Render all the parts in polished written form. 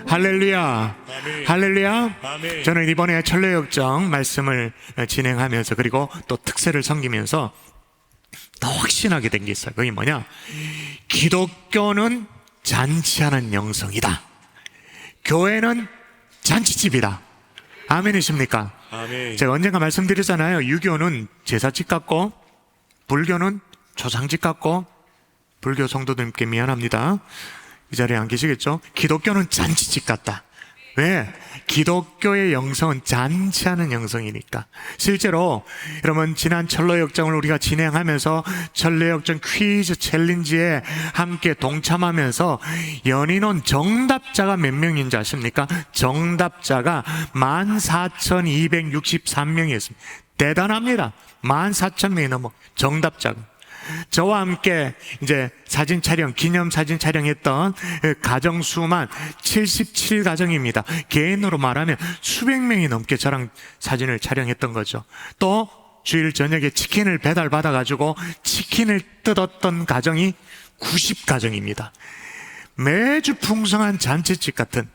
할렐루야. 아멘. 할렐루야. 아멘. 저는 이번에 천례역정 말씀을 진행하면서 그리고 또 특세를 섬기면서 더 확신하게 된 게 있어요. 그게 뭐냐? 기독교는 잔치하는 영성이다. 교회는 잔치집이다. 아멘이십니까? 아멘. 제가 언젠가 말씀드렸잖아요. 유교는 제사집 같고 불교는 조상집 같고, 불교 성도들께 미안합니다. 이 자리에 안 계시겠죠? 기독교는 잔치집 같다. 왜? 기독교의 영성은 잔치하는 영성이니까. 실제로 여러분 지난 천례역정을 우리가 진행하면서 천례역정 퀴즈 챌린지에 함께 동참하면서 연인원 정답자가 몇 명인지 아십니까? 정답자가 14,263명이었습니다. 대단합니다. 14,000명이 넘어 정답자가. 저와 함께 이제 사진 촬영, 기념 사진 촬영했던 가정 수만 77가정입니다. 개인으로 말하면 수백 명이 넘게 저랑 사진을 촬영했던 거죠. 또 주일 저녁에 치킨을 배달받아가지고 치킨을 뜯었던 가정이 90가정입니다. 매주 풍성한 잔치집 같은.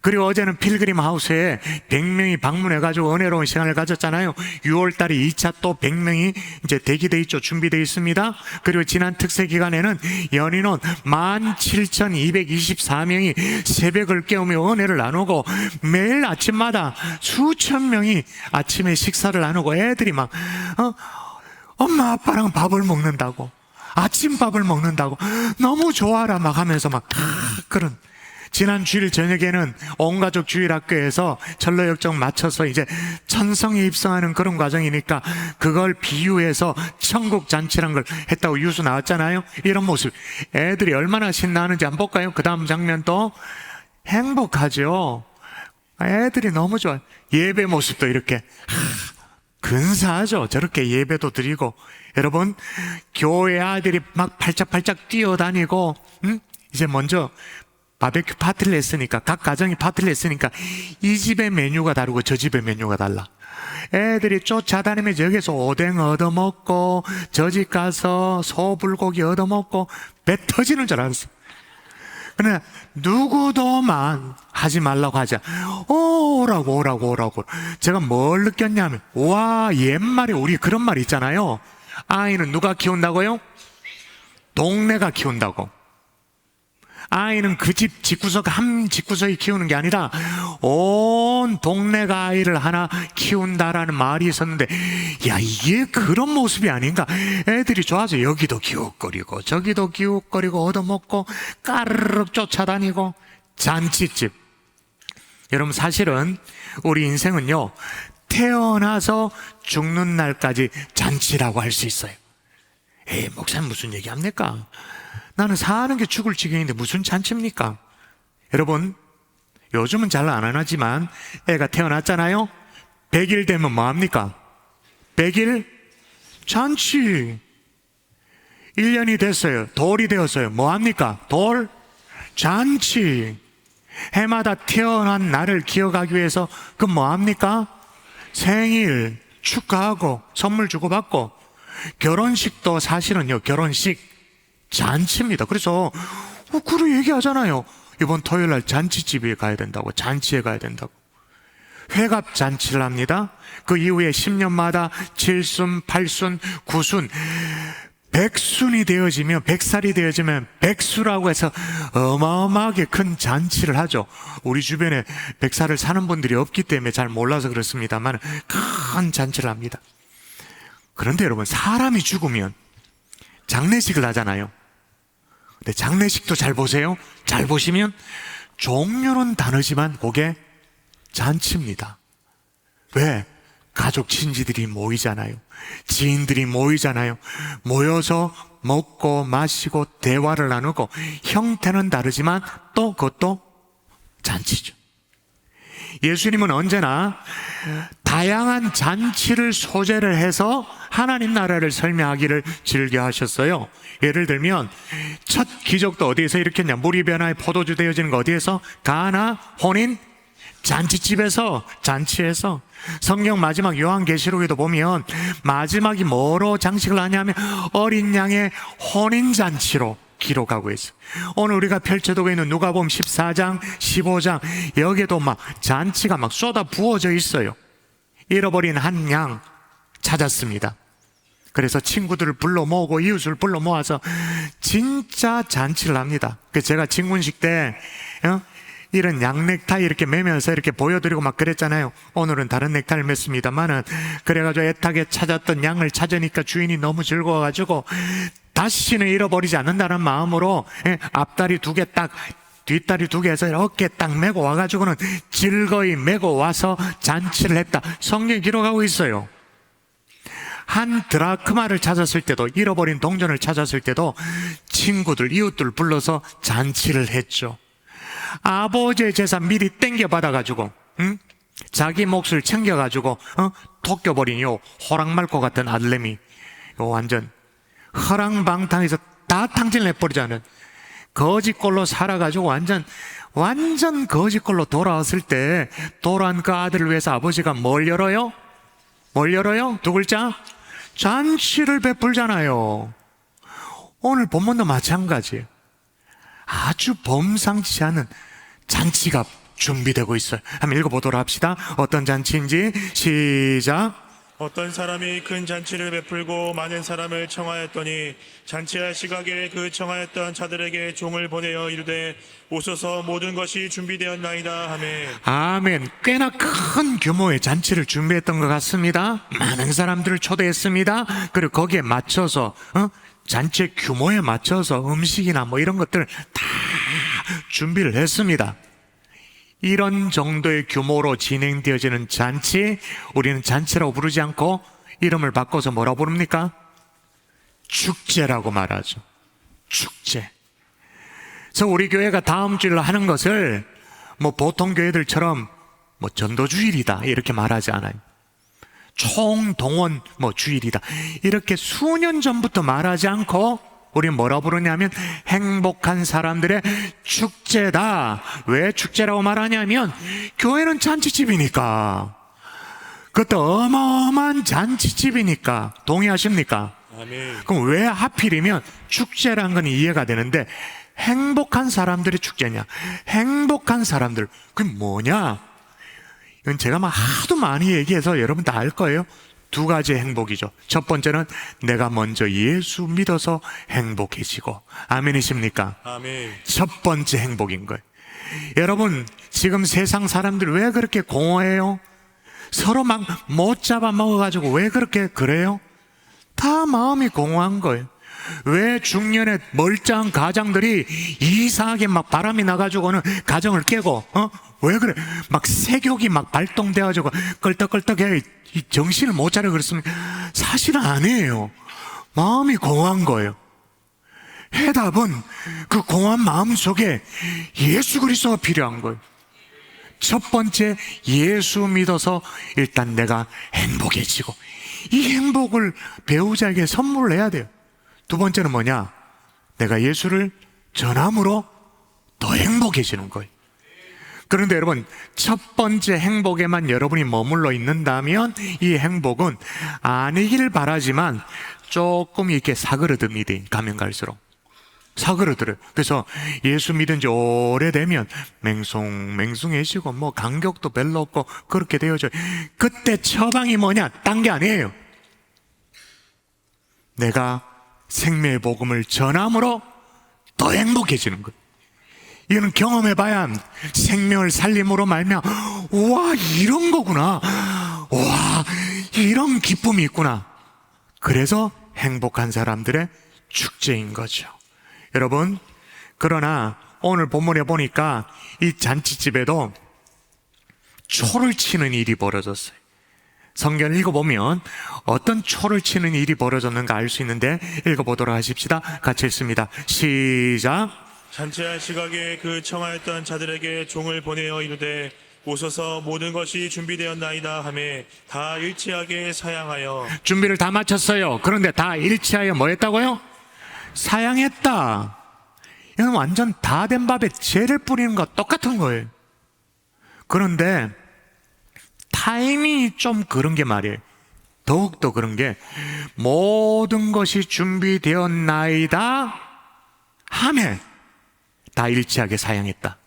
그리고 어제는 필그림 하우스에 100명이 방문해가지고 은혜로운 시간을 가졌잖아요. 6월달에 2차 또 100명이 이제 대기돼 있죠. 준비되어 있습니다. 그리고 지난 특세 기간에는 연인원 17,224명이 새벽을 깨우며 은혜를 나누고 매일 아침마다 수천 명이 아침에 식사를 나누고 애들이 막 엄마 아빠랑 밥을 먹는다고, 아침밥을 먹는다고 너무 좋아라 막 하면서 막 그런. 지난 주일 저녁에는 온가족 주일학교에서 천례역정 마쳐서 이제 천성에 입성하는 그런 과정이니까 그걸 비유해서 천국 잔치란 걸 했다고 뉴스 나왔잖아요. 이런 모습, 애들이 얼마나 신나하는지 한번 볼까요? 그 다음 장면도 행복하죠. 애들이 너무 좋아요. 예배 모습도 이렇게 근사하죠. 저렇게 예배도 드리고. 여러분, 교회 아들이 막 팔짝팔짝 뛰어다니고, 이제 먼저 바베큐 파티를 했으니까, 각 가정이 파티를 했으니까 이 집의 메뉴가 다르고 저 집의 메뉴가 달라. 애들이 쫓아다니면서 여기서 오뎅 얻어먹고 저 집 가서 소불고기 얻어먹고 배 터지는 줄 알았어. 그러나 누구도만 하지 말라고 하자. 오라고. 제가 뭘 느꼈냐면, 와, 옛말에 우리 그런 말 있잖아요. 아이는 누가 키운다고요? 동네가 키운다고. 아이는 그 집 집구석 한 집구석이 키우는 게 아니라 온 동네가 아이를 하나 키운다라는 말이 있었는데, 야, 이게 그런 모습이 아닌가. 애들이 좋아서 여기도 기웃거리고 저기도 기웃거리고 얻어먹고 까르륵 쫓아다니고. 잔치집. 여러분, 사실은 우리 인생은요, 태어나서 죽는 날까지 잔치라고 할 수 있어요. 에이, 목사님 무슨 얘기합니까? 나는 사는 게 죽을 지경인데 무슨 잔치입니까? 여러분, 요즘은 잘 안 하지만 애가 태어났잖아요. 100일 되면 뭐합니까? 100일 잔치. 1년이 됐어요. 돌이 되었어요. 뭐합니까? 돌 잔치. 해마다 태어난 날을 기억하기 위해서 그 뭐합니까? 생일 축하하고 선물 주고받고. 결혼식도 사실은요, 결혼식 잔치입니다. 그래서 그래 얘기하잖아요. 이번 토요일 날 잔치집에 가야 된다고, 잔치에 가야 된다고. 회갑 잔치를 합니다. 그 이후에 10년마다 7순, 8순, 9순, 100순이 되어지면, 100살이 되어지면 백수라고 해서 어마어마하게 큰 잔치를 하죠. 우리 주변에 100살을 사는 분들이 없기 때문에 잘 몰라서 그렇습니다만 큰 잔치를 합니다. 그런데 여러분, 사람이 죽으면 장례식을 하잖아요. 근데 장례식도 잘 보세요. 잘 보시면 종류는 다르지만 그게 잔치입니다. 왜? 가족 친지들이 모이잖아요. 지인들이 모이잖아요. 모여서 먹고 마시고 대화를 나누고, 형태는 다르지만 또 그것도 잔치죠. 예수님은 언제나 다양한 잔치를 소재를 해서 하나님 나라를 설명하기를 즐겨 하셨어요. 예를 들면 첫 기적도 어디에서 일으켰냐? 물이 변화해 포도주 되어지는 거 어디에서? 가나 혼인 잔치집에서, 잔치에서. 성경 마지막 요한계시록에도 보면 마지막이 뭐로 장식을 하냐면 어린 양의 혼인잔치로 기록하고 있어요. 오늘 우리가 펼쳐두고 있는 누가복음 14장, 15장 여기에도 막 잔치가 막 쏟아 부어져 있어요. 잃어버린 한 양 찾았습니다. 그래서 친구들을 불러 모으고 이웃을 불러 모아서 진짜 잔치를 합니다. 그래서 제가 친군식 때 이런 양 넥타이 이렇게 매면서 이렇게 보여드리고 막 그랬잖아요. 오늘은 다른 넥타이를 맸습니다만은, 그래가지고 애타게 찾았던 양을 찾으니까 주인이 너무 즐거워가지고 다시는 잃어버리지 않는다는 마음으로 앞다리 2개 딱, 뒷다리 2개 해서 이렇게 딱 메고 와가지고는 즐거이 메고 와서 잔치를 했다. 성경에 기록하고 있어요. 한 드라크마를 찾았을 때도, 잃어버린 동전을 찾았을 때도 친구들, 이웃들 불러서 잔치를 했죠. 아버지의 재산 미리 땡겨 받아가지고, 자기 몫을 챙겨가지고, 토껴버린 요 호랑말고 같은 아들내미, 요 완전 허랑방탕해서 다 탕진해버리자는 거지꼴로 살아가지고 완전 거지꼴로 돌아왔을 때, 돌아온 그 아들을 위해서 아버지가 뭘 열어요? 뭘 열어요? 2글자? 잔치를 베풀잖아요. 오늘 본문도 마찬가지예요. 아주 범상치 않은 잔치가 준비되고 있어요. 한번 읽어보도록 합시다. 어떤 잔치인지 시작. 어떤 사람이 큰 잔치를 베풀고 많은 사람을 청하였더니 잔치할 시각에 그 청하였던 자들에게 종을 보내어 이르되 오소서 모든 것이 준비되었나이다 하매. 아멘. 꽤나 큰 규모의 잔치를 준비했던 것 같습니다. 많은 사람들을 초대했습니다. 그리고 거기에 맞춰서 잔치의 규모에 맞춰서 음식이나 뭐 이런 것들 다 준비를 했습니다. 이런 정도의 규모로 진행되어지는 잔치, 우리는 잔치라고 부르지 않고 이름을 바꿔서 뭐라고 부릅니까? 축제라고 말하죠. 축제. 그래서 우리 교회가 다음 주일로 하는 것을 뭐 보통 교회들처럼 뭐 전도주일이다 이렇게 말하지 않아요. 총동원 뭐 주일이다 이렇게 수년 전부터 말하지 않고 우리는 뭐라 부르냐면 행복한 사람들의 축제다. 왜 축제라고 말하냐면 교회는 잔치집이니까, 그것도 어마어마한 잔치집이니까. 동의하십니까? 아멘. 그럼 왜 하필이면 축제라는 건 이해가 되는데 행복한 사람들의 축제냐? 행복한 사람들, 그게 뭐냐? 이건 제가 막 하도 많이 얘기해서 여러분 다 알 거예요. 2가지 행복이죠. 첫 번째는 내가 먼저 예수 믿어서 행복해지고. 아멘이십니까? 아멘. 첫 번째 행복인 거예요. 여러분, 지금 세상 사람들 왜 그렇게 공허해요? 서로 막 못 잡아먹어가지고 왜 그렇게 그래요? 다 마음이 공허한 거예요. 왜 중년의 멀쩡한 가장들이 이상하게 막 바람이 나가지고는 가정을 깨고, 왜 그래? 막 세욕이 막 발동돼가지고 껄떡껄떡해 정신을 못 차려 그랬습니까? 사실은 아니에요. 마음이 공허한 거예요. 해답은 그 공허한 마음 속에 예수 그리스도가 필요한 거예요. 첫 번째, 예수 믿어서 일단 내가 행복해지고, 이 행복을 배우자에게 선물을 해야 돼요. 2번째는 뭐냐? 내가 예수를 전함으로 더 행복해지는 거예요. 그런데 여러분, 첫 번째 행복에만 여러분이 머물러 있는다면 이 행복은 아니길 바라지만 조금 이렇게 사그러듭니다. 가면 갈수록 사그러들어요. 그래서 예수 믿은 지 오래되면 맹숭맹숭해지고 뭐 간격도 별로 없고 그렇게 되어져요. 그때 처방이 뭐냐? 딴 게 아니에요. 내가 생명의 복음을 전함으로 더 행복해지는 거예요. 이거는 경험해봐야 생명을 살림으로 말미암아 와 이런 거구나, 와 이런 기쁨이 있구나. 그래서 행복한 사람들의 축제인 거죠. 여러분, 그러나 오늘 본문에 보니까 이 잔치집에도 초를 치는 일이 벌어졌어요. 성경을 읽어보면 어떤 초를 치는 일이 벌어졌는가 알 수 있는데 읽어보도록 하십시다. 같이 읽습니다. 시작. 잔치할 시각에 그 청하였던 자들에게 종을 보내어 이르되 오소서 모든 것이 준비되었나이다 하매 다 일치하게 사양하여. 준비를 다 마쳤어요. 그런데 다 일치하여 뭐 했다고요? 사양했다. 이건 완전 다 된 밥에 재를 뿌리는 거 똑같은 거예요. 그런데 타이밍이 좀 그런 게 말이에요. 더욱더 그런 게 모든 것이 준비되었나이다 함에 다 일치하게 사양했다.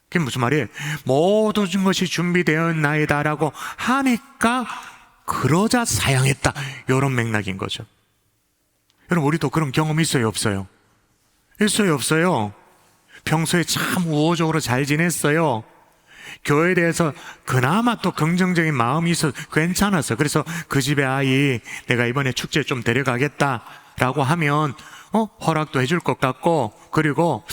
그게 무슨 말이에요? 모든 것이 준비되었나이다라고 하니까 그러자 사양했다. 이런 맥락인 거죠. 여러분, 우리도 그런 경험 있어요, 없어요? 있어요, 없어요? 평소에 참 우호적으로 잘 지냈어요. 교회에 대해서 그나마 또 긍정적인 마음이 있어 괜찮았어. 그래서 그 집의 아이 내가 이번에 축제에 좀 데려가겠다라고 하면 허락도 해줄 것 같고, 그리고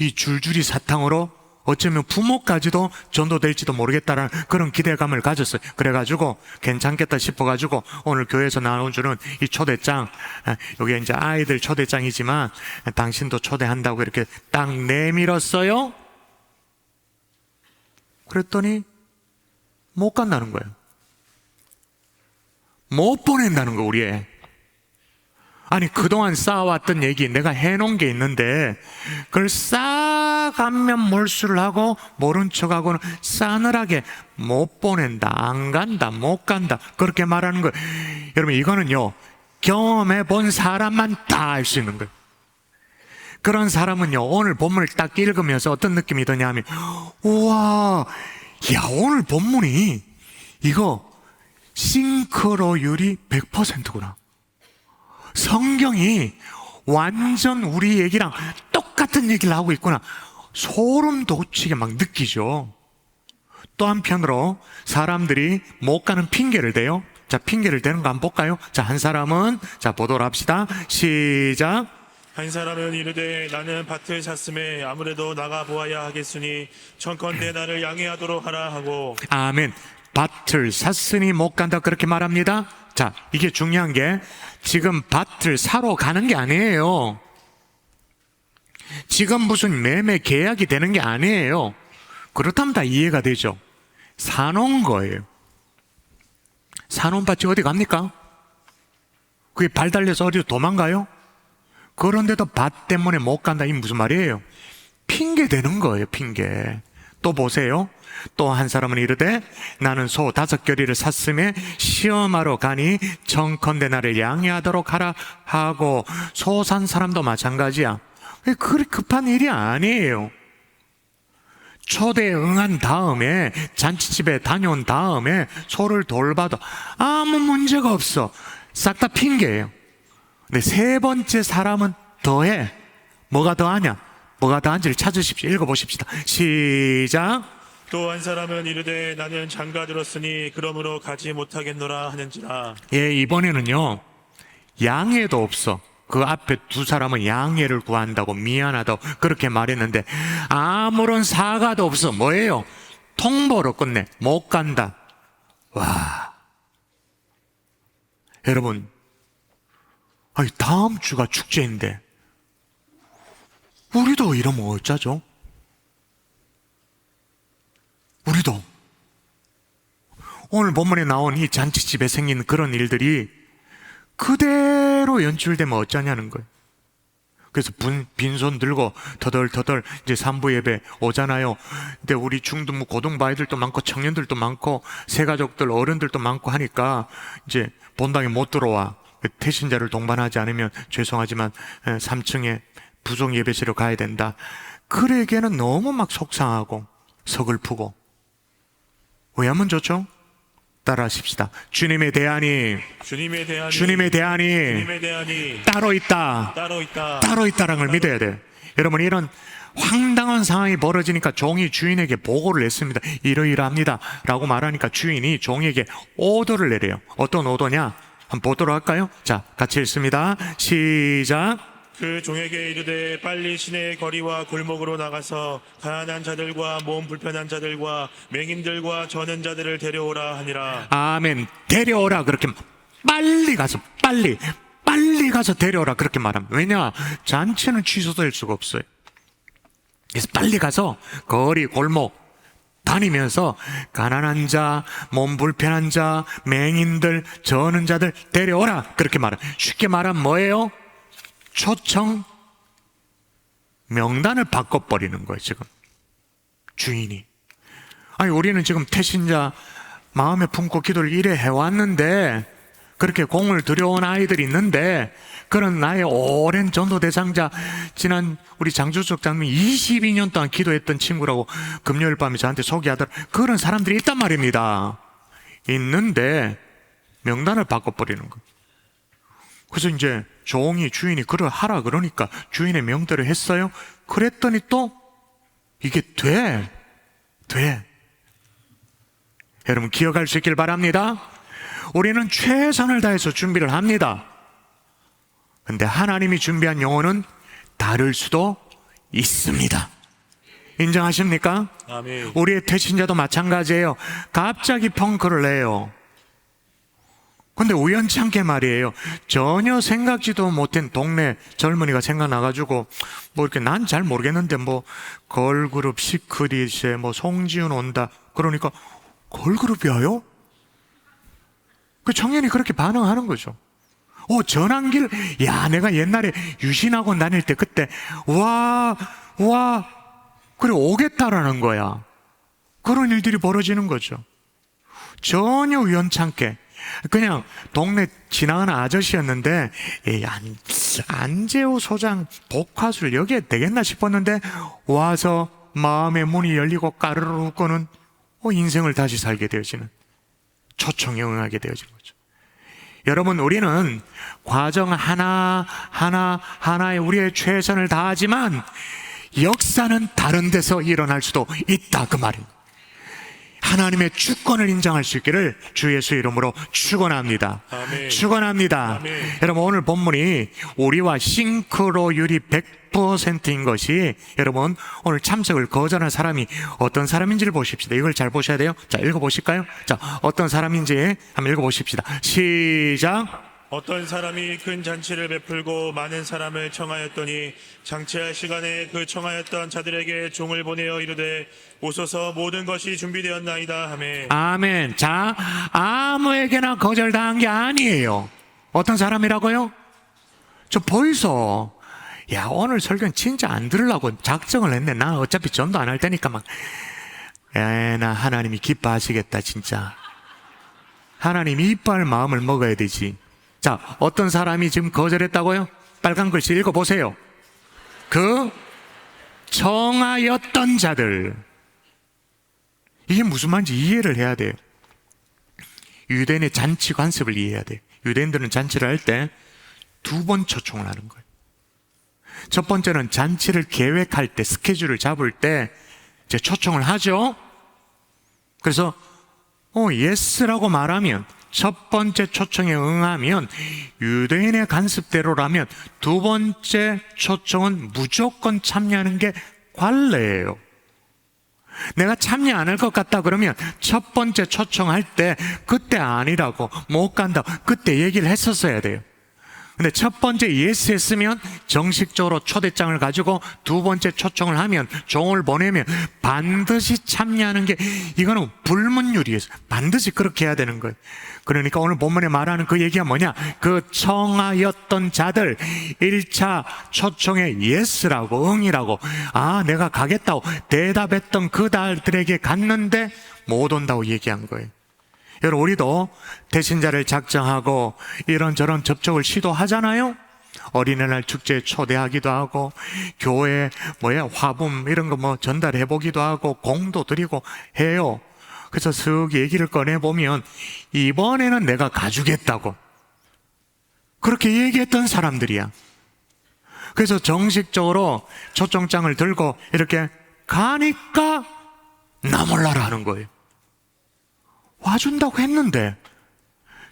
이 줄줄이 사탕으로 어쩌면 부모까지도 전도될지도 모르겠다라는 그런 기대감을 가졌어요. 그래가지고 괜찮겠다 싶어가지고 오늘 교회에서 나눠주는 이 초대장, 여기 이제 아이들 초대장이지만 당신도 초대한다고 이렇게 딱 내밀었어요. 그랬더니 못 간다는 거예요. 못 보낸다는 거, 우리 애. 아니, 그동안 쌓아왔던 얘기, 내가 해놓은 게 있는데 그걸 쌓아가면 몰수를 하고 모른 척하고는 싸늘하게 못 보낸다, 안 간다, 못 간다, 그렇게 말하는 거예요. 여러분, 이거는요, 경험해 본 사람만 다 알 수 있는 거예요. 그런 사람은요, 오늘 본문을 딱 읽으면서 어떤 느낌이 드냐 하면, 우와, 야, 오늘 본문이 이거 싱크로율이 100%구나. 성경이 완전 우리 얘기랑 똑같은 얘기를 하고 있구나. 소름 돋치게 막 느끼죠. 또 한편으로 사람들이 못 가는 핑계를 대요. 자, 핑계를 대는 거 한번 볼까요? 자, 한 사람은, 자, 보도록 합시다. 시작. 한 사람은 이르되 나는 밭을 샀음에 아무래도 나가 보아야 하겠으니 청컨대 나를 양해하도록 하라 하고. 아멘. 밭을 샀으니 못 간다, 그렇게 말합니다. 자, 이게 중요한 게 지금 밭을 사러 가는 게 아니에요. 지금 무슨 매매 계약이 되는 게 아니에요. 그렇다면 다 이해가 되죠. 사놓은 거예요. 사놓은 밭이 어디 갑니까? 그게 발 달려서 어디로 도망가요? 그런데도 밭 때문에 못 간다, 이게 무슨 말이에요? 핑계 대는 거예요, 핑계. 또 보세요. 또 한 사람은 이르되 나는 소 5겨리를 샀음에 시험하러 가니 청컨대 나를 양해하도록 하라 하고. 소 산 사람도 마찬가지야. 그리 급한 일이 아니에요. 초대에 응한 다음에 잔치집에 다녀온 다음에 소를 돌봐도 아무 문제가 없어. 싹 다 핑계예요. 근데 세 번째 사람은 더해. 뭐가 더하냐? 뭐가 더한지를 찾으십시오. 읽어보십시다. 시작. 또 한 사람은 이르되 나는 장가 들었으니 그러므로 가지 못하겠노라 하는지라. 예, 이번에는요, 양해도 없어. 그 앞에 두 사람은 양해를 구한다고, 미안하다고 그렇게 말했는데 아무런 사과도 없어. 뭐예요? 통보로 끝내. 못 간다. 와, 여러분, 아니, 다음 주가 축제인데 우리도 이러면 어쩌죠? 우리도 오늘 본문에 나온 이 잔치집에 생긴 그런 일들이 그대로 연출되면 어쩌냐는 거예요. 그래서 빈손 들고 터덜터덜 이제 산부 예배 오잖아요. 근데 우리 중등부 고등부 아이들도 많고 청년들도 많고 새가족들 어른들도 많고 하니까 이제 본당에 못 들어와. 태신자를 동반하지 않으면 죄송하지만 3층에 부속 예배실로 가야 된다. 그에게는 너무 막 속상하고 서글프고. 왜 하면 좋죠? 따라하십시다. 주님의 대안이 주님의 대안이 주님의 대안이 주님의 대안이 따로 있다. 따로 있다. 따로 있다는 걸 믿어야 돼요. 여러분, 이런 황당한 상황이 벌어지니까 종이 주인에게 보고를 했습니다. 이러이러합니다 라고 말하니까 주인이 종에게 오더를 내려요. 어떤 오더냐? 한번 보도록 할까요? 자, 같이 읽습니다. 시작. 그 종에게 이르되 빨리 시내의 거리와 골목으로 나가서 가난한 자들과 몸 불편한 자들과 맹인들과 저는 자들을 데려오라 하니라. 아멘. 데려오라. 그렇게 빨리 가서 빨리 가서 데려오라. 그렇게 말합니다. 왜냐? 잔치는 취소될 수가 없어요. 그래서 빨리 가서 거리 골목 다니면서 가난한 자, 몸 불편한 자, 맹인들, 저는 자들 데려오라. 그렇게 말합니다. 쉽게 말하면 뭐예요? 초청 명단을 바꿔버리는 거예요, 지금. 주인이. 아니, 우리는 지금 태신자 마음에 품고 기도를 이래 해왔는데 그렇게 공을 들여온 아이들이 있는데, 그런 나의 오랜 전도 대상자, 지난 우리 장주석 장로님 22년 동안 기도했던 친구라고 금요일 밤에 저한테 소개하더라. 그런 사람들이 있단 말입니다. 있는데 명단을 바꿔버리는 거예요. 그래서 이제 종이 주인이 그걸 하라 그러니까 주인의 명대로 했어요. 그랬더니 또 이게 돼. 여러분 기억할 수 있길 바랍니다. 우리는 최선을 다해서 준비를 합니다. 근데 하나님이 준비한 영혼은 다를 수도 있습니다. 인정하십니까? 아멘. 우리의 태신자도 마찬가지예요. 갑자기 펑크를 내요. 근데 우연찮게 말이에요. 전혀 생각지도 못한 동네 젊은이가 생각나가지고 뭐 이렇게 난 잘 모르겠는데 뭐 걸그룹 시크릿에 뭐 송지훈 온다. 그러니까 걸그룹이에요? 그 청년이 그렇게 반응하는 거죠. 전환길, 야, 내가 옛날에 유신학원 다닐 때 그때, 와, 그래, 오겠다라는 거야. 그런 일들이 벌어지는 거죠. 전혀 우연찮게. 그냥 동네 지나가는 아저씨였는데, 안재호 소장 복화술 여기에 되겠나 싶었는데, 와서 마음의 문이 열리고 까르르 웃고는 인생을 다시 살게 되어지는, 초청에 응하게 되어진 거죠. 여러분, 우리는 과정 하나에 우리의 최선을 다하지만 역사는 다른 데서 일어날 수도 있다, 그 말입니다. 하나님의 주권을 인정할 수 있기를 주 예수의 이름으로 축원합니다. 아멘. 축원합니다. 아멘. 여러분, 오늘 본문이 우리와 싱크로율이 100%인 것이, 여러분 오늘 참석을 거절한 사람이 어떤 사람인지를 보십시다. 이걸 잘 보셔야 돼요. 자, 읽어보실까요? 자, 어떤 사람인지 한번 읽어보십시다. 시작. 어떤 사람이 큰 잔치를 베풀고 많은 사람을 청하였더니 장치할 시간에 그 청하였던 자들에게 종을 보내어 이르되 오소서 모든 것이 준비되었나이다 하매. 아멘. 자, 아무에게나 거절당한 게 아니에요. 어떤 사람이라고요? 저 벌써 야, 오늘 설교는 진짜 안 들으려고 작정을 했네. 나 어차피 전도 안 할 테니까 막, 나 하나님이 기뻐하시겠다 진짜. 하나님이 이뻐할 마음을 먹어야 되지. 자, 어떤 사람이 지금 거절했다고요? 빨간 글씨 읽어보세요. 그 청하였던 자들. 이게 무슨 말인지 이해를 해야 돼요. 유대인의 잔치 관습을 이해해야 돼요. 유대인들은 잔치를 할 때 2번 초청을 하는 거예요. 첫 번째는 잔치를 계획할 때, 스케줄을 잡을 때 이제 초청을 하죠. 그래서 예스라고 말하면, 첫 번째 초청에 응하면, 유대인의 관습대로라면 두 번째 초청은 무조건 참여하는 게 관례예요. 내가 참여 안 할 것 같다 그러면 첫 번째 초청할 때 그때 아니라고, 못 간다, 그때 얘기를 했었어야 돼요. 근데 첫 번째 예스 했으면 정식적으로 초대장을 가지고 두 번째 초청을 하면, 종을 보내면 반드시 참여하는 게, 이거는 불문율이에요. 반드시 그렇게 해야 되는 거예요. 그러니까 오늘 본문에 말하는 그 얘기가 뭐냐? 그 청하였던 자들 1차 초청에 예스라고, 응이라고, 내가 가겠다고 대답했던 그 달들에게 갔는데 못 온다고 얘기한 거예요. 여러분, 우리도 대신자를 작정하고 이런저런 접촉을 시도하잖아요. 어린이날 축제에 초대하기도 하고, 교회 화분 이런 거 전달해 보기도 하고, 공도 드리고 해요. 그래서 쓱 얘기를 꺼내보면 이번에는 내가 가주겠다고 그렇게 얘기했던 사람들이야. 그래서 정식적으로 초청장을 들고 이렇게 가니까 나 몰라라 하는 거예요. 와준다고 했는데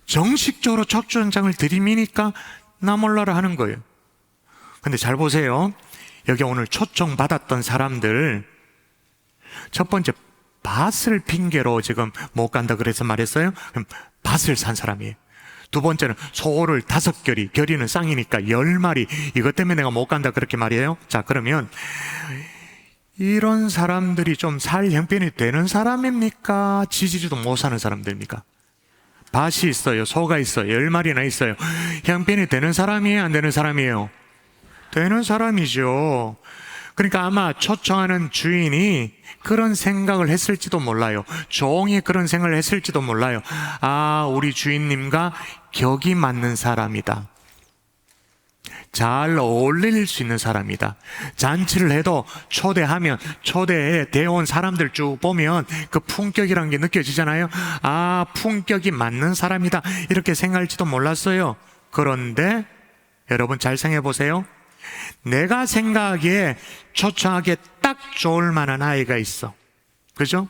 정식적으로 초청장을 들이미니까 나 몰라라 하는 거예요. 근데 잘 보세요. 여기 오늘 초청받았던 사람들, 첫 번째 밭을 핑계로 지금 못 간다 그래서 말했어요. 그럼 밭을 산 사람이에요. 두 번째는 소를 5결이, 결이는 쌍이니까 10마리, 이것 때문에 내가 못 간다 그렇게 말이에요. 자, 그러면 이런 사람들이 좀 살 형편이 되는 사람입니까? 지지리도 못 사는 사람들입니까? 밭이 있어요, 소가 있어요, 10마리나 있어요. 형편이 되는 사람이에요, 안 되는 사람이에요? 되는 사람이죠. 그러니까 아마 초청하는 주인이 그런 생각을 했을지도 몰라요. 종이 그런 생각을 했을지도 몰라요. 우리 주인님과 격이 맞는 사람이다. 잘 어울릴 수 있는 사람이다. 잔치를 해도 초대하면 초대에 대온 사람들 쭉 보면 그 품격이라는 게 느껴지잖아요. 아, 품격이 맞는 사람이다, 이렇게 생각할지도 몰랐어요. 그런데 여러분 잘 생각해 보세요. 내가 생각하기에 초청하기에 딱 좋을 만한 아이가 있어. 그죠?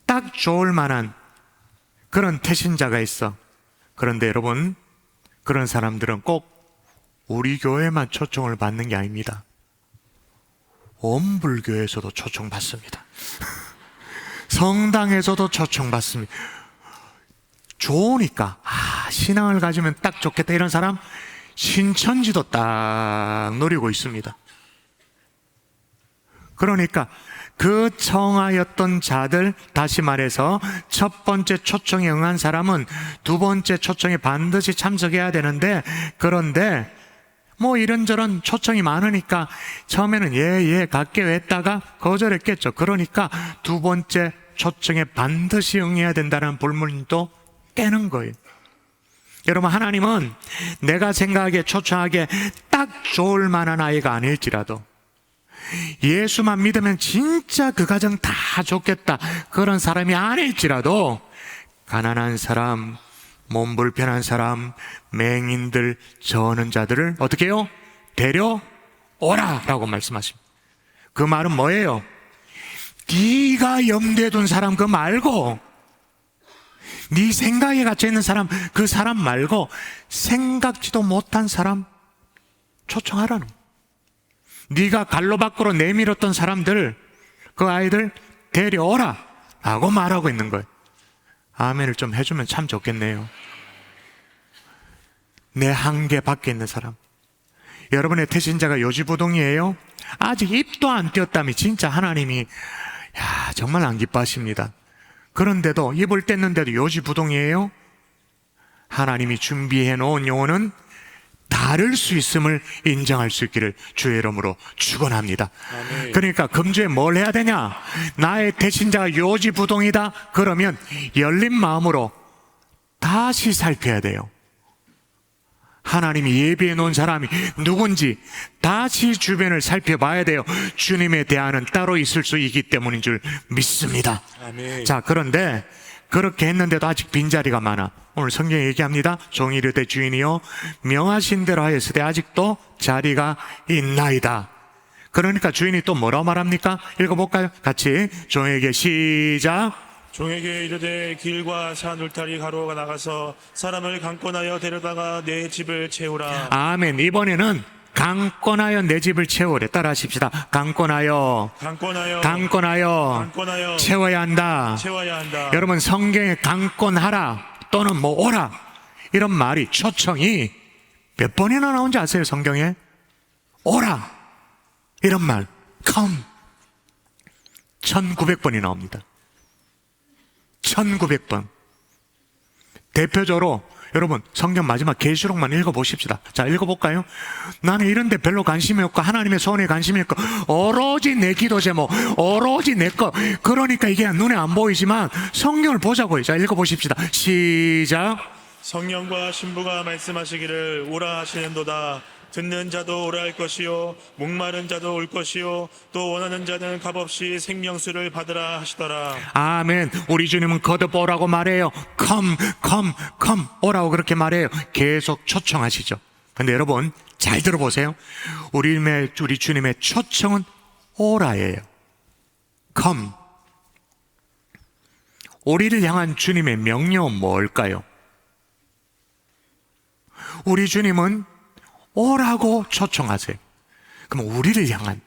딱 좋을 만한 그런 태신자가 있어. 그런데 여러분, 그런 사람들은 꼭 우리 교회만 초청을 받는 게 아닙니다. 온 불교에서도 초청받습니다. 성당에서도 초청받습니다. 좋으니까, 신앙을 가지면 딱 좋겠다, 이런 사람 신천지도 딱 노리고 있습니다. 그러니까 그 청하였던 자들, 다시 말해서 첫 번째 초청에 응한 사람은 두 번째 초청에 반드시 참석해야 되는데, 그런데 뭐 이런저런 초청이 많으니까 처음에는 예 갈게요 했다가 거절했겠죠. 그러니까 두 번째 초청에 반드시 응해야 된다는 불문도 깨는 거예요. 여러분, 하나님은 내가 생각하기에 초청하기에 딱 좋을 만한 아이가 아닐지라도, 예수만 믿으면 진짜 그 가정 다 좋겠다, 그런 사람이 아닐지라도, 가난한 사람, 몸 불편한 사람, 맹인들, 저는 자들을 어떻게 해요? 데려오라 라고 말씀하십니다. 그 말은 뭐예요? 네가 염두에 둔 사람 그거 말고, 네 생각에 갇혀있는 사람, 그 사람 말고 생각지도 못한 사람 초청하라는 거예요. 네가 갈로 밖으로 내밀었던 사람들, 그 아이들 데려오라 라고 말하고 있는 거예요. 아멘을 좀 해주면 참 좋겠네요. 내 한계 밖에 있는 사람, 여러분의 태신자가 요지부동이에요? 아직 입도 안 띄었다면 진짜 하나님이 정말 안 기뻐하십니다. 그런데도, 입을 뗐는데도 요지부동이에요? 하나님이 준비해 놓은 영혼은 다를 수 있음을 인정할 수 있기를 주의 이름으로 축원합니다. 아멘. 그러니까 금주에 뭘 해야 되냐? 나의 태신자가 요지부동이다, 그러면 열린 마음으로 다시 살펴야 돼요. 하나님이 예비해 놓은 사람이 누군지 다시 주변을 살펴봐야 돼요. 주님의 대안은 따로 있을 수 있기 때문인 줄 믿습니다. 아멘. 자, 그런데 그렇게 했는데도 아직 빈자리가 많아. 오늘 성경에 얘기합니다. 종이 이르되 주인이여 명하신 대로 하였으되 아직도 자리가 있나이다. 그러니까 주인이 또 뭐라고 말합니까? 읽어볼까요? 같이 종에게 시작. 종에게 이르되 길과 산 울타리 가로가 나가서 사람을 강권하여 데려다가 내 집을 채우라. 아멘. 이번에는 강권하여 내 집을 채우래. 따라 하십시다. 강권하여 채워야 한다. 채워야 한다. 여러분, 성경에 강권하라 또는 뭐 오라, 이런 말이, 초청이 몇 번이나 나온지 아세요? 성경에 오라 이런 말 come 1900번이 나옵니다. 1900번. 대표적으로 여러분, 성경 마지막 계시록만 읽어보십시다. 자, 읽어볼까요? 나는 이런데 별로 관심이 없고 하나님의 소원에 관심이 없고 오로지 내 기도 제목, 오로지 내 것, 그러니까 이게 눈에 안 보이지만 성경을 보자고요. 자, 읽어보십시다. 시작. 성령과 신부가 말씀하시기를 오라 하시는도다. 듣는 자도 오라 할 것이요 목마른 자도 올 것이요 또 원하는 자는 값없이 생명수를 받으라 하시더라. 아멘. 우리 주님은 거듭 오라고 말해요. come 오라고 그렇게 말해요. 계속 초청하시죠. 근데 여러분 잘 들어보세요. 우리 주님의 초청은 오라예요. come. 우리를 향한 주님의 명령은 뭘까요? 우리 주님은 오라고 초청하세요. 그럼 우리를 향한,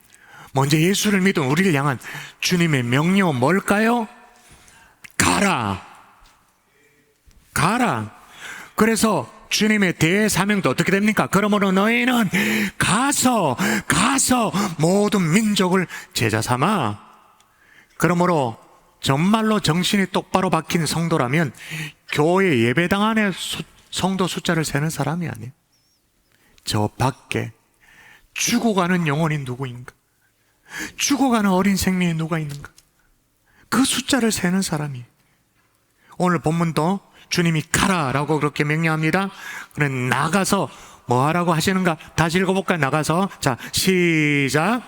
먼저 예수를 믿은 우리를 향한 주님의 명령은 뭘까요? 가라. 그래서 주님의 대사명도 어떻게 됩니까? 그러므로 너희는 가서 모든 민족을 제자 삼아. 그러므로 정말로 정신이 똑바로 박힌 성도라면 교회 예배당 안에 성도 숫자를 세는 사람이 아니에요. 저 밖에 죽어가는 영혼이 누구인가? 죽어가는 어린 생명이 누가 있는가? 그 숫자를 세는 사람이. 오늘 본문도 주님이 가라라고 그렇게 명령합니다. 그래 나가서 뭐 하라고 하시는가? 다시 읽어볼까요? 나가서. 자, 시작.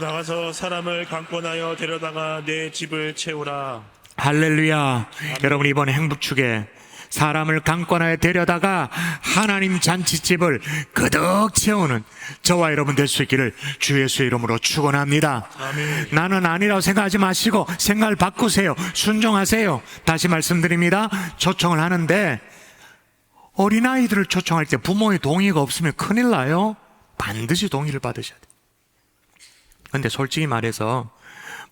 나가서 사람을 강권하여 데려다가 내 집을 채우라. 할렐루야. 여러분 이번 행복축에 사람을 강권하여 데려다가 하나님 잔치집을 그득 채우는 저와 여러분 될 수 있기를 주 예수의 이름으로 축원합니다. 아멘. 나는 아니라고 생각하지 마시고 생각을 바꾸세요. 순종하세요. 다시 말씀드립니다. 초청을 하는데 어린아이들을 초청할 때 부모의 동의가 없으면 큰일 나요. 반드시 동의를 받으셔야 돼요. 근데 솔직히 말해서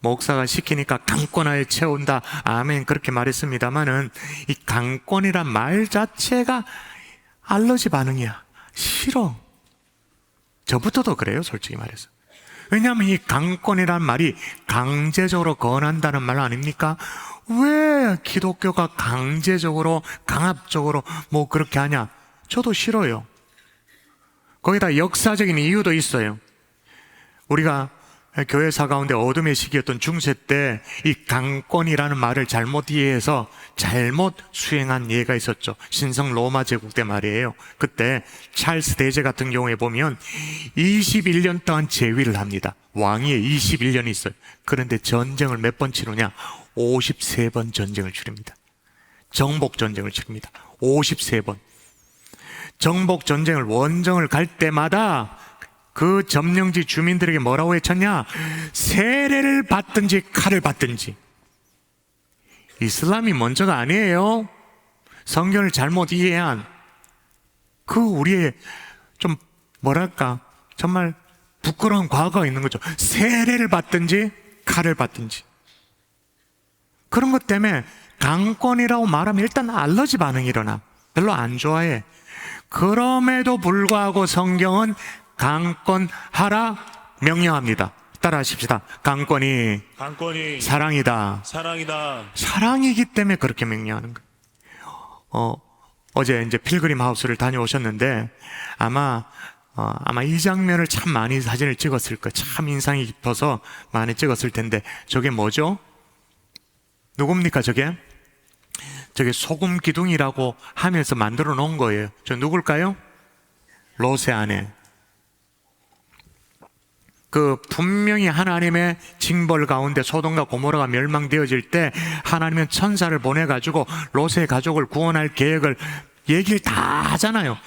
목사가 시키니까 강권하여 채운다. 아멘. 그렇게 말했습니다만은 이 강권이란 말 자체가 알러지 반응이야. 싫어. 저부터도 그래요. 솔직히 말해서. 왜냐하면 이 강권이란 말이 강제적으로 권한다는 말 아닙니까? 왜 기독교가 강제적으로 강압적으로 뭐 그렇게 하냐? 저도 싫어요. 거기다 역사적인 이유도 있어요. 우리가 교회사 가운데 어둠의 시기였던 중세 때 이 강권이라는 말을 잘못 이해해서 잘못 수행한 예가 있었죠. 신성 로마 제국 때 말이에요. 그때 찰스 대제 같은 경우에 보면 21년 동안 재위를 합니다. 왕위에 21년이 있어요. 그런데 전쟁을 몇 번 치르냐? 53번 전쟁을 치릅니다. 정복 전쟁을 치릅니다. 53번. 정복 전쟁을 원정을 갈 때마다 그 점령지 주민들에게 뭐라고 외쳤냐? 세례를 받든지 칼을 받든지. 이슬람이 먼저가 아니에요. 성경을 잘못 이해한 그 우리의 좀 뭐랄까 정말 부끄러운 과거가 있는 거죠. 세례를 받든지 칼을 받든지. 그런 것 때문에 강권이라고 말하면 일단 알러지 반응이 일어나. 별로 안 좋아해. 그럼에도 불구하고 성경은 강권하라 명령합니다. 따라하십시다. 강권이 사랑이다. 사랑이기 때문에 그렇게 명령하는 거예요. 어제 이제 필그림 하우스를 다녀오셨는데 아마 이 장면을 참 많이 사진을 찍었을 거예요. 참 인상이 깊어서 많이 찍었을 텐데 저게 뭐죠? 누굽니까 저게? 저게 소금 기둥이라고 하면서 만들어 놓은 거예요. 저 누굴까요? 롯의 아내. 그 분명히 하나님의 징벌 가운데 소돔과 고모라가 멸망되어질 때 하나님은 천사를 보내가지고 롯의 가족을 구원할 계획을 얘기를 다 하잖아요.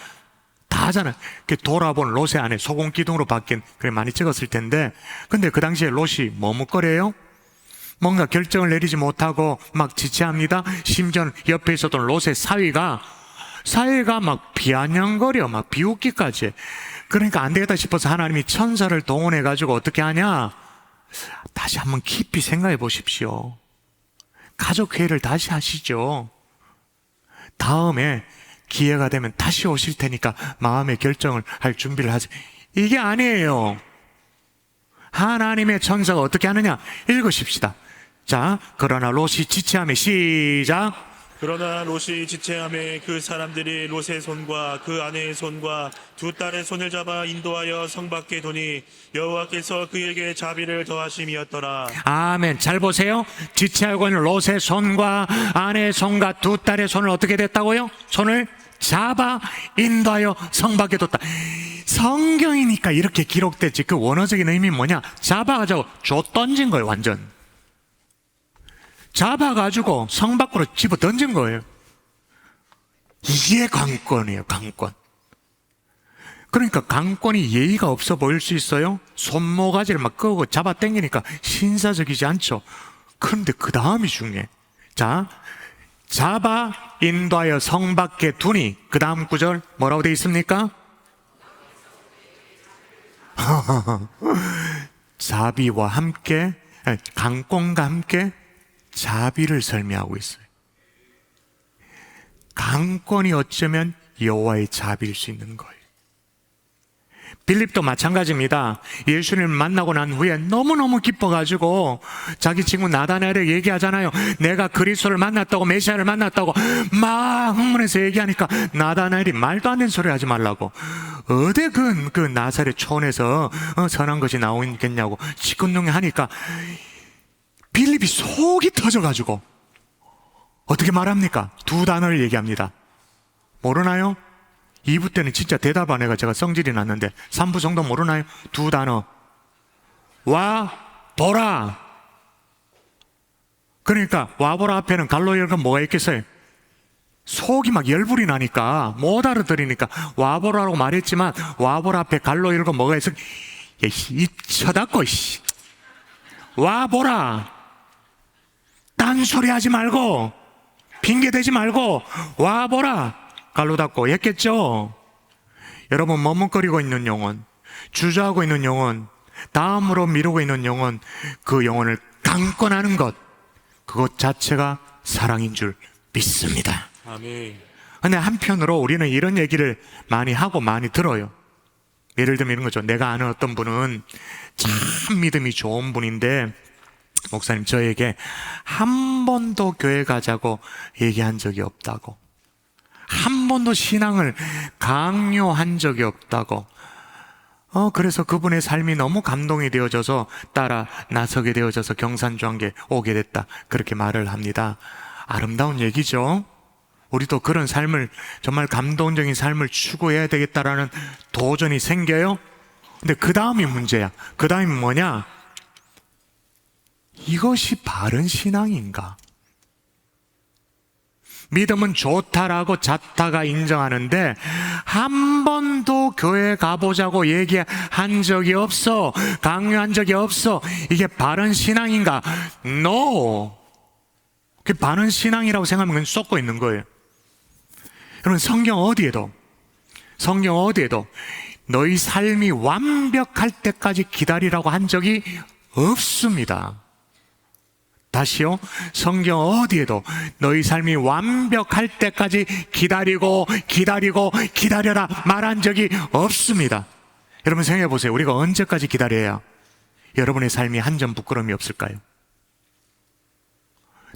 다 하잖아요. 돌아본 롯의 아내 소금 기둥으로 바뀐 그래 많이 찍었을 텐데 근데 그 당시에 롯이 머뭇거려요. 뭔가 결정을 내리지 못하고 막 지체합니다. 심지어 옆에 있었던 롯의 사위가 막 비아냥거려 막 비웃기까지 해. 그러니까 안 되겠다 싶어서 하나님이 천사를 동원해가지고 어떻게 하냐? 다시 한번 깊이 생각해 보십시오. 가족회의를 다시 하시죠. 다음에 기회가 되면 다시 오실 테니까 마음의 결정을 할 준비를 하세요. 이게 아니에요. 하나님의 천사가 어떻게 하느냐? 읽으십시다. 자, 그러나 롯이 지체하며 시작. 그러나 롯이 지체함에 그 사람들이 롯의 손과 그 아내의 손과 두 딸의 손을 잡아 인도하여 성 밖에 두니 여호와께서 그에게 자비를 더하심이었더라. 아멘. 잘 보세요. 지체하고 있는 롯의 손과 아내의 손과 두 딸의 손을 어떻게 됐다고요? 손을 잡아 인도하여 성 밖에 뒀다. 성경이니까 이렇게 기록됐지. 그 원어적인 의미는 뭐냐? 잡아가지고 줘 던진 거예요. 완전 잡아가지고 성 밖으로 집어 던진 거예요. 이게 강권이에요. 강권. 그러니까 강권이 예의가 없어 보일 수 있어요. 손모가지를 막 끄고 잡아 당기니까 신사적이지 않죠. 그런데 그 다음이 중요해. 자, 잡아 인도하여 성 밖에 두니 그 다음 구절 뭐라고 되어 있습니까? 자비와 함께 강권과 함께 자비를 설명하고 있어요. 강권이 어쩌면 여호와의 자비일 수 있는 거예요. 빌립도 마찬가지입니다. 예수님을 만나고 난 후에 너무너무 기뻐가지고 자기 친구 나다나엘에게 얘기하잖아요. 내가 그리스도를 만났다고 메시아를 만났다고 막 흥분해서 얘기하니까 나다나엘이 말도 안 되는 소리 하지 말라고 어디 그 나사렛 촌에서 선한 것이 나오겠냐고 시큰둥해 하니까 빌립이 속이 터져가지고 어떻게 말합니까? 두 단어를 얘기합니다. 모르나요? 2부 때는 진짜 대답 안 해가 제가 성질이 났는데 3부 정도 모르나요? 두 단어. 와 보라. 그러니까 와보라 앞에는 갈로 열건 뭐가 있겠어요? 속이 막 열불이 나니까 못 알아들으니까 와보라라고 말했지만 와보라 앞에 갈로 열건 뭐가 있어? 입 쳐닫고 와보라. 딴소리 하지 말고 핑계대지 말고 와보라. 갈로 닫고 했겠죠. 여러분, 머뭇거리고 있는 영혼, 주저하고 있는 영혼, 다음으로 미루고 있는 영혼, 그 영혼을 강권하는 것, 그것 자체가 사랑인 줄 믿습니다. 아멘. 근데 한편으로 우리는 이런 얘기를 많이 하고 많이 들어요. 예를 들면 이런 거죠. 내가 아는 어떤 분은 참 믿음이 좋은 분인데, 목사님 저에게 한 번도 교회 가자고 얘기한 적이 없다고, 한 번도 신앙을 강요한 적이 없다고, 그래서 그분의 삶이 너무 감동이 되어져서 따라 나서게 되어져서 경산주한계 오게 됐다, 그렇게 말을 합니다. 아름다운 얘기죠. 우리도 그런 삶을, 정말 감동적인 삶을 추구해야 되겠다라는 도전이 생겨요. 근데 그 다음이 문제야. 그 다음이 뭐냐? 이것이 바른 신앙인가? 믿음은 좋다라고 자타가 인정하는데 한 번도 교회 가보자고 얘기한 적이 없어, 강요한 적이 없어. 이게 바른 신앙인가? No. 그게 바른 신앙이라고 생각하면 그냥 쏟고 있는 거예요. 여러분, 성경 어디에도 너희 삶이 완벽할 때까지 기다리라고 한 적이 없습니다. 다시요. 성경 어디에도 너희 삶이 완벽할 때까지 기다려라 말한 적이 없습니다. 여러분 생각해 보세요. 우리가 언제까지 기다려야 여러분의 삶이 한 점 부끄러움이 없을까요?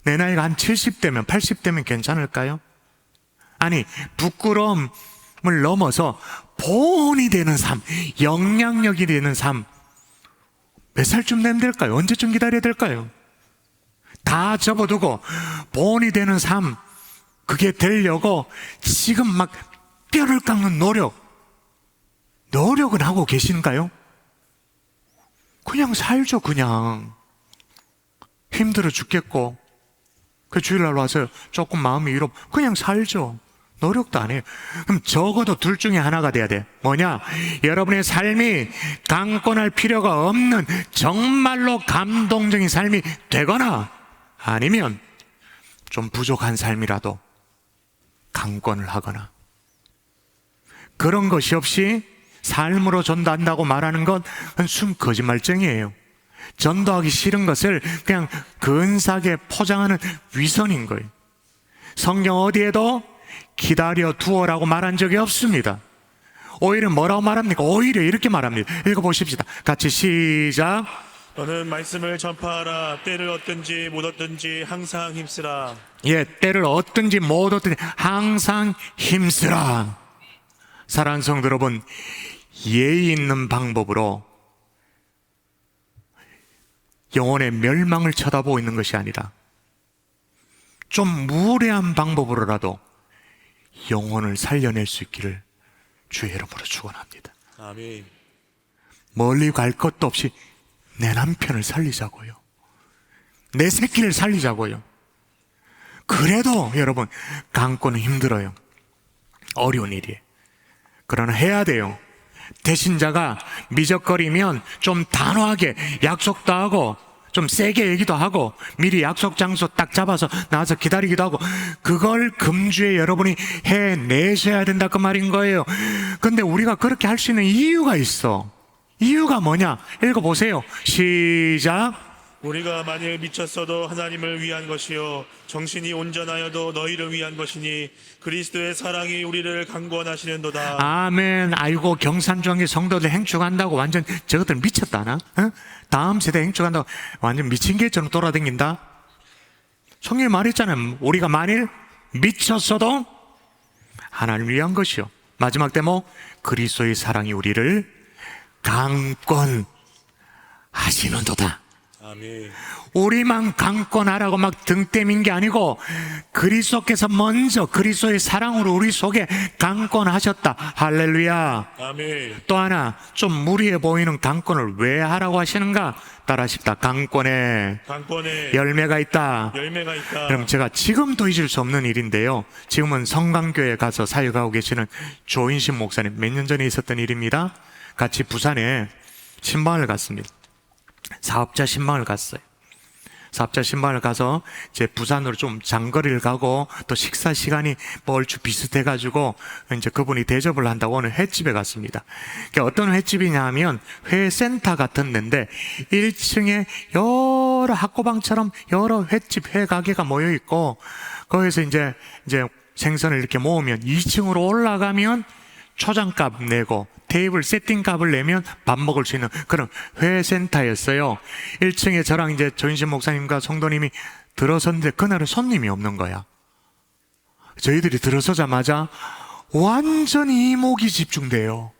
내 나이가 한 70대면 80대면 괜찮을까요? 아니, 부끄러움을 넘어서 본이 되는 삶, 영향력이 되는 삶, 몇 살쯤 되면 될까요? 언제쯤 기다려야 될까요? 다 접어두고 본이 되는 삶, 그게 되려고 지금 막 뼈를 깎는 노력은 하고 계신가요? 그냥 살죠. 그냥 힘들어 죽겠고 그 주일날 와서 조금 마음이 위로, 그냥 살죠. 노력도 안 해요. 그럼 적어도 둘 중에 하나가 돼야 돼. 뭐냐? 여러분의 삶이 강권할 필요가 없는 정말로 감동적인 삶이 되거나, 아니면 좀 부족한 삶이라도 강권을 하거나. 그런 것이 없이 삶으로 전도한다고 말하는 건 순 거짓말쟁이에요. 전도하기 싫은 것을 그냥 근사하게 포장하는 위선인 거예요. 성경 어디에도 기다려 두어라고 말한 적이 없습니다. 오히려 뭐라고 말합니까? 오히려 이렇게 말합니다. 읽어보십시다. 같이 시작. 너는 말씀을 전파하라. 때를 얻든지 못 얻든지 항상 힘쓰라. 예, 때를 얻든지 못 얻든지 항상 힘쓰라. 사랑하는 성도 여러분, 예의 있는 방법으로 영혼의 멸망을 쳐다보고 있는 것이 아니라 좀 무례한 방법으로라도 영혼을 살려낼 수 있기를 주의 이름으로 축원합니다. 아멘. 멀리 갈 것도 없이 내 남편을 살리자고요, 내 새끼를 살리자고요. 그래도 여러분, 강권은 힘들어요. 어려운 일이에요. 그러나 해야 돼요. 대신자가 미적거리면 좀 단호하게 약속도 하고 좀 세게 얘기도 하고 미리 약속 장소 딱 잡아서 나와서 기다리기도 하고, 그걸 금주에 여러분이 해내셔야 된다, 그 말인 거예요. 근데 우리가 그렇게 할 수 있는 이유가 있어. 이유가 뭐냐? 읽어보세요. 시작. 우리가 만일 미쳤어도 하나님을 위한 것이요 정신이 온전하여도 너희를 위한 것이니 그리스도의 사랑이 우리를 강권하시는도다. 아멘. 아이고, 경산중앙의 성도들 행축한다고 완전 저것들 미쳤다나? 다음 세대 행축한다고 완전 미친 개처럼 돌아다닌다? 성경이 말했잖아요. 우리가 만일 미쳤어도 하나님을 위한 것이요, 마지막 대목, 그리스도의 사랑이 우리를 강권하시는도다. 아멘. 우리만 강권하라고 막 등 떼민 게 아니고 그리스도께서 먼저 그리스도의 사랑으로 우리 속에 강권하셨다. 할렐루야. 아멘. 또 하나 좀 무리해 보이는 강권을 왜 하라고 하시는가? 따라하십니다. 강권에 열매가 있다. 열매가 있다. 그럼 제가 지금도 잊을 수 없는 일인데요. 지금은 성강교회 가서 사역하고 계시는 조인신 목사님, 몇 년 전에 있었던 일입니다. 같이 부산에 신방을 갔습니다. 사업자 신방을 갔어요. 사업자 신방을 가서 이제 부산으로 좀 장거리를 가고 또 식사 시간이 뭐 얼추 비슷해가지고 이제 그분이 대접을 한다고 어느 횟집에 갔습니다. 그러니까 어떤 횟집이냐 하면 회센터 같은 데인데 1층에 여러 학고방처럼 여러 횟집, 회가게가 모여 있고 거기서 이제 생선을 이렇게 모으면 2층으로 올라가면 초장값 내고 테이블 세팅값을 내면 밥 먹을 수 있는 그런 회센터였어요. 1층에 저랑 이제 조인신 목사님과 성도님이 들어섰는데 그날은 손님이 없는 거야. 저희들이 들어서자마자 완전히 이목이 집중돼요.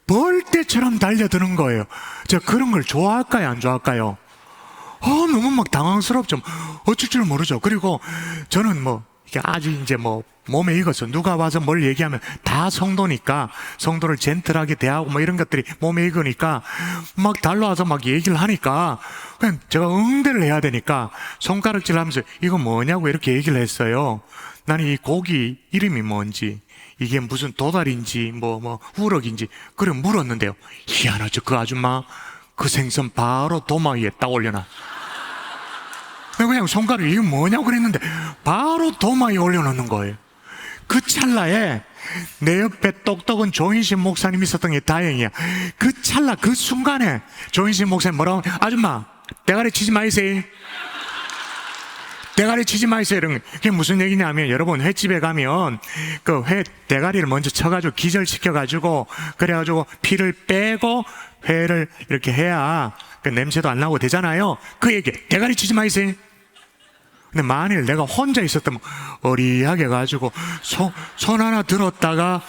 벌떼처럼 달려드는 거예요. 제가 그런 걸 좋아할까요, 안 좋아할까요? 너무 막 당황스럽죠. 어쩔 줄 모르죠. 그리고 저는 뭐 이게 아주 이제 뭐 몸에 익어서 누가 와서 뭘 얘기하면 다 성도니까 성도를 젠틀하게 대하고 뭐 이런 것들이 몸에 익으니까 막 달려와서 막 얘기를 하니까 그냥 제가 응대를 해야 되니까 손가락질 하면서 이거 뭐냐고 이렇게 얘기를 했어요. 나는 이 고기 이름이 뭔지 이게 무슨 도다리인지 뭐 우럭인지 그래 물었는데요. 희한하죠. 그 아줌마 그 생선 바로 도마 위에 딱 올려놔. 그냥 손가락에 이거 뭐냐고 그랬는데 바로 도마 위에 올려놓는 거예요. 그 찰나에 내 옆에 똑똑한 조인신 목사님이 있었던 게 다행이야. 그 찰나 그 순간에 조인신 목사님 뭐라고 아줌마 대가리 치지 마이세요. 대가리 치지 마이세요. 이런 게 그게 무슨 얘기냐면 여러분 횟집에 가면 그 회 대가리를 먼저 쳐가지고 기절시켜가지고 그래가지고 피를 빼고 회를 이렇게 해야 그 냄새도 안 나고 되잖아요. 그 얘기 대가리 치지 마이세요. 근데 만일 내가 혼자 있었다면 어리하게 가지고 손 하나 들었다가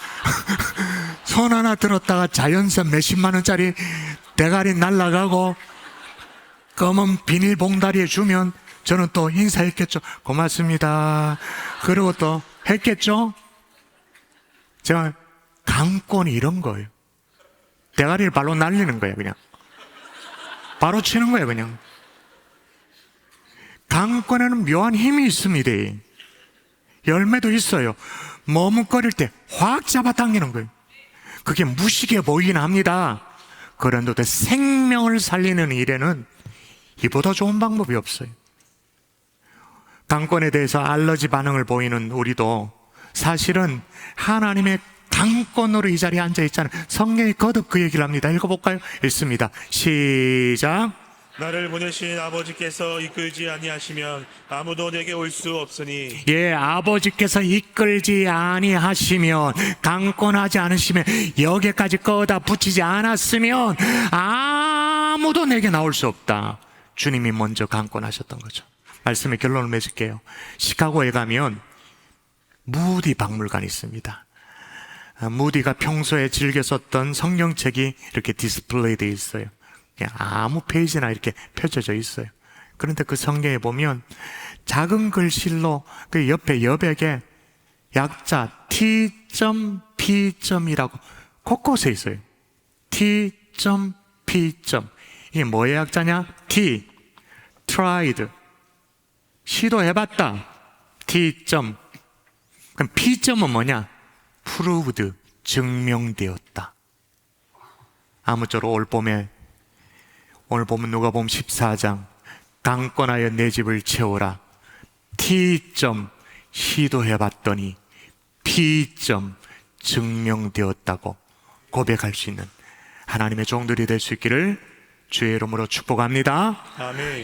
손 하나 들었다가 자연산 몇십만 원짜리 대가리 날라가고 검은 비닐봉다리에 주면 저는 또 인사했겠죠. 고맙습니다. 그리고 또 했겠죠. 제가 강권이 이런 거예요. 대가리를 발로 날리는 거예요. 그냥 바로 치는 거예요. 그냥 강권에는 묘한 힘이 있습니다. 열매도 있어요. 머뭇거릴 때 확 잡아당기는 거예요. 그게 무식해 보이긴 합니다. 그런데 생명을 살리는 일에는 이보다 좋은 방법이 없어요. 강권에 대해서 알러지 반응을 보이는 우리도 사실은 하나님의 강권으로 이 자리에 앉아 있잖아요. 성경이 거듭 그 얘기를 합니다. 읽어볼까요? 읽습니다. 시작. 나를 보내신 아버지께서 이끌지 아니하시면 아무도 내게 올 수 없으니. 예, 아버지께서 이끌지 아니하시면 강권하지 않으시면 여기까지 꺼다 붙이지 않았으면 아무도 내게 나올 수 없다. 주님이 먼저 강권하셨던 거죠. 말씀의 결론을 맺을게요. 시카고에 가면 무디 박물관이 있습니다. 무디가 평소에 즐겨 썼던 성경책이 이렇게 디스플레이 되어 있어요. 그냥 아무 페이지나 이렇게 펼쳐져 있어요. 그런데 그 성경에 보면 작은 글씨로 그 옆에 여백에 약자 T.P.이라고 곳곳에 있어요. T.P. 이게 뭐의 약자냐? T. tried. 시도해봤다. T. 그럼 P점은 뭐냐? proved. 증명되었다. 아무쪼록 오늘 보면 누가복음 14장 강권하여 내 집을 채우라. T. 시도해봤더니 P. 증명되었다고 고백할 수 있는 하나님의 종들이 될 수 있기를 주의 이름으로 축복합니다. 아멘.